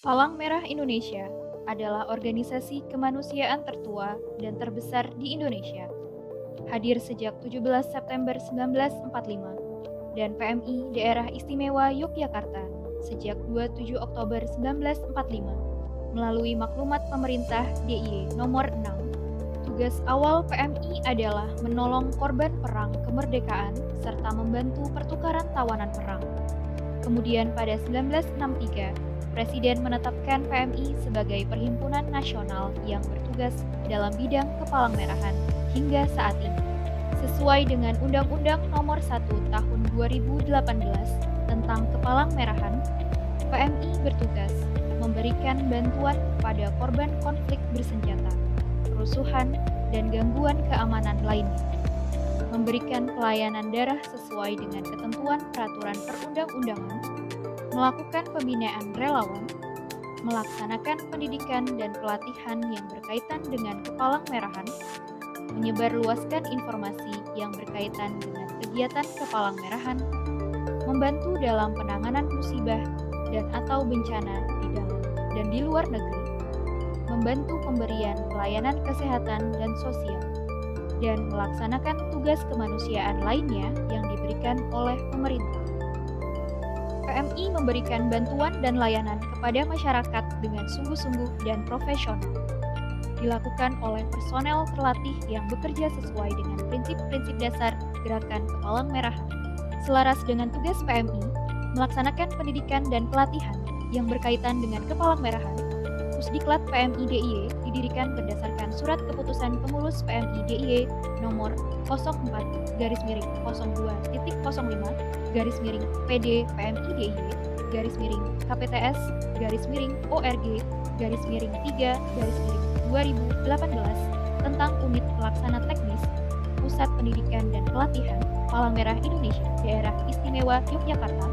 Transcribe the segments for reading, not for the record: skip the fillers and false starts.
Palang Merah Indonesia adalah organisasi kemanusiaan tertua dan terbesar di Indonesia. Hadir sejak 17 September 1945 dan PMI Daerah Istimewa Yogyakarta sejak 27 Oktober 1945 melalui maklumat pemerintah DIY nomor 6. Tugas awal PMI adalah menolong korban perang kemerdekaan serta membantu pertukaran tawanan perang. Kemudian pada 1963, Presiden menetapkan PMI sebagai perhimpunan nasional yang bertugas dalam bidang kepalangmerahan hingga saat ini. Sesuai dengan Undang-Undang Nomor 1 Tahun 2018 tentang Kepalangmerahan, PMI bertugas memberikan bantuan kepada korban konflik bersenjata, kerusuhan, dan gangguan keamanan lainnya, memberikan pelayanan darah sesuai dengan ketentuan peraturan perundang-undangan, melakukan pembinaan relawan, melaksanakan pendidikan dan pelatihan yang berkaitan dengan kepalangmerahan, menyebarluaskan informasi yang berkaitan dengan kegiatan kepalangmerahan, membantu dalam penanganan musibah dan atau bencana di dalam dan di luar negeri, membantu pemberian pelayanan kesehatan dan sosial, dan melaksanakan tugas kemanusiaan lainnya yang diberikan oleh pemerintah. PMI memberikan bantuan dan layanan kepada masyarakat dengan sungguh-sungguh dan profesional. Dilakukan oleh personel terlatih yang bekerja sesuai dengan prinsip-prinsip dasar gerakan kepalangmerahan. Selaras dengan tugas PMI, melaksanakan pendidikan dan pelatihan yang berkaitan dengan kepalangmerahan, Pusdiklat PMI DIY didirikan berdasarkan Surat Keputusan Pengurus PMI DIY nomor 04-02.05-PD PMI DIY /ORG/3/2018 tentang unit pelaksana teknis Pusat Pendidikan dan Pelatihan Palang Merah Indonesia Daerah Istimewa Yogyakarta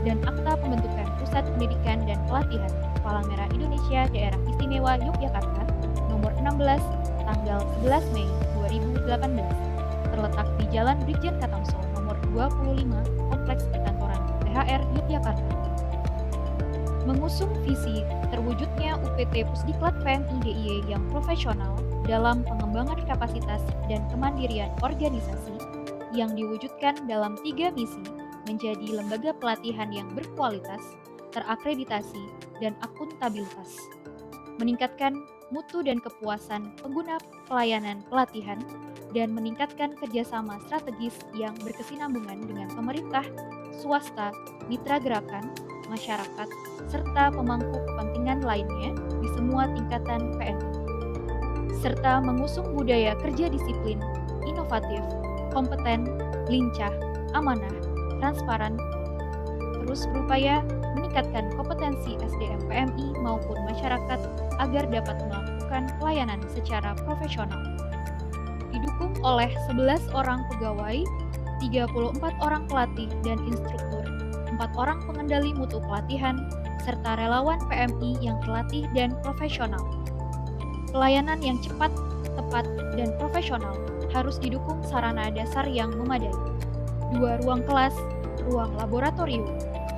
dan Akta Pembentukan Pusat Pendidikan dan Pelatihan Palang Merah Indonesia Daerah Istimewa Yogyakarta nomor 16 tanggal 11 Mei 2018 terletak di Jalan Brigjen Katamso nomor 25 Kompleks Perkantoran THR Yogyakarta. Mengusung visi terwujudnya UPT Pusdiklat PMI DIY yang profesional dalam pengembangan kapasitas dan kemandirian organisasi yang diwujudkan dalam 3 misi menjadi lembaga pelatihan yang berkualitas, terakreditasi, dan akuntabilitas, meningkatkan mutu dan kepuasan pengguna pelayanan pelatihan, dan meningkatkan kerjasama strategis yang berkesinambungan dengan pemerintah, swasta, mitra gerakan, masyarakat, serta pemangku kepentingan lainnya di semua tingkatan PMI, serta mengusung budaya kerja disiplin, inovatif, kompeten, lincah, amanah, transparan, terus berupaya meningkatkan kompetensi SDM PMI maupun masyarakat agar dapat melakukan pelayanan secara profesional. Didukung oleh 11 orang pegawai, 34 orang pelatih dan instruktur, 4 orang pengendali mutu pelatihan, serta relawan PMI yang terlatih dan profesional. Pelayanan yang cepat, tepat, dan profesional harus didukung sarana dasar yang memadai. 2 ruang kelas, ruang laboratorium,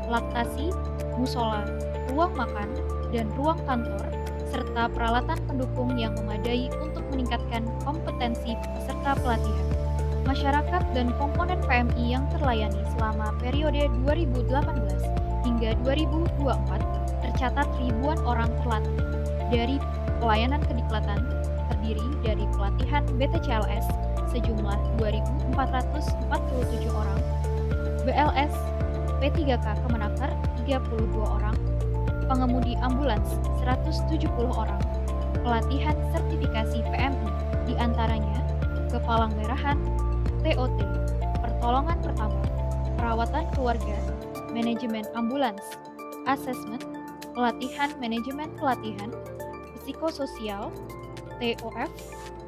laktasi, musola, ruang makan, dan ruang kantor, serta peralatan pendukung yang memadai untuk meningkatkan kompetensi peserta pelatihan. Masyarakat dan komponen PMI yang terlayani selama periode 2018 hingga 2024 tercatat ribuan orang terlatih. Dari pelayanan kediklatan terdiri dari pelatihan BTCLS sejumlah 2.447 orang, BLS P3K Kemenaker 32 orang, pengemudi ambulans 170 orang, pelatihan sertifikasi PMI diantaranya kepalangmerahan, TOT, pertolongan pertama, perawatan keluarga, manajemen ambulans, asesmen, pelatihan manajemen pelatihan, psikososial, TOF,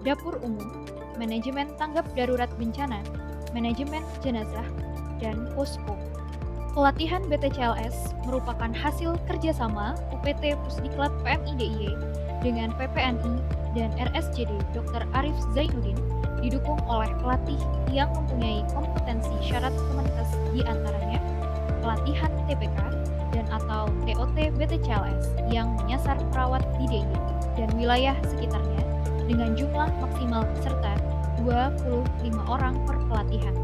dapur umum, manajemen tanggap darurat bencana, manajemen jenazah, dan posko. Pelatihan BTCLS merupakan hasil kerjasama UPT Pusdiklat PMI DIY dengan PPNI dan RSJD Dr. Arif Zainuddin, didukung oleh pelatih yang mempunyai kompetensi syarat Kemenkes, di antaranya pelatihan TPK dan atau TOT BTCLS yang menyasar perawat di DIY dan wilayah sekitarnya dengan jumlah maksimal peserta 25 orang per pelatihan.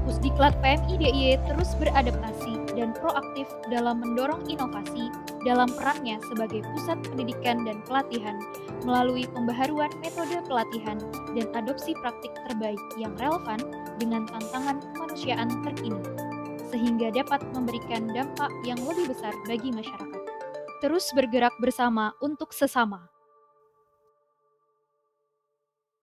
Pusdiklat PMI DIY terus beradaptasi dan proaktif dalam mendorong inovasi dalam perannya sebagai pusat pendidikan dan pelatihan melalui pembaharuan metode pelatihan dan adopsi praktik terbaik yang relevan dengan tantangan kemanusiaan terkini, sehingga dapat memberikan dampak yang lebih besar bagi masyarakat. Terus bergerak bersama untuk sesama.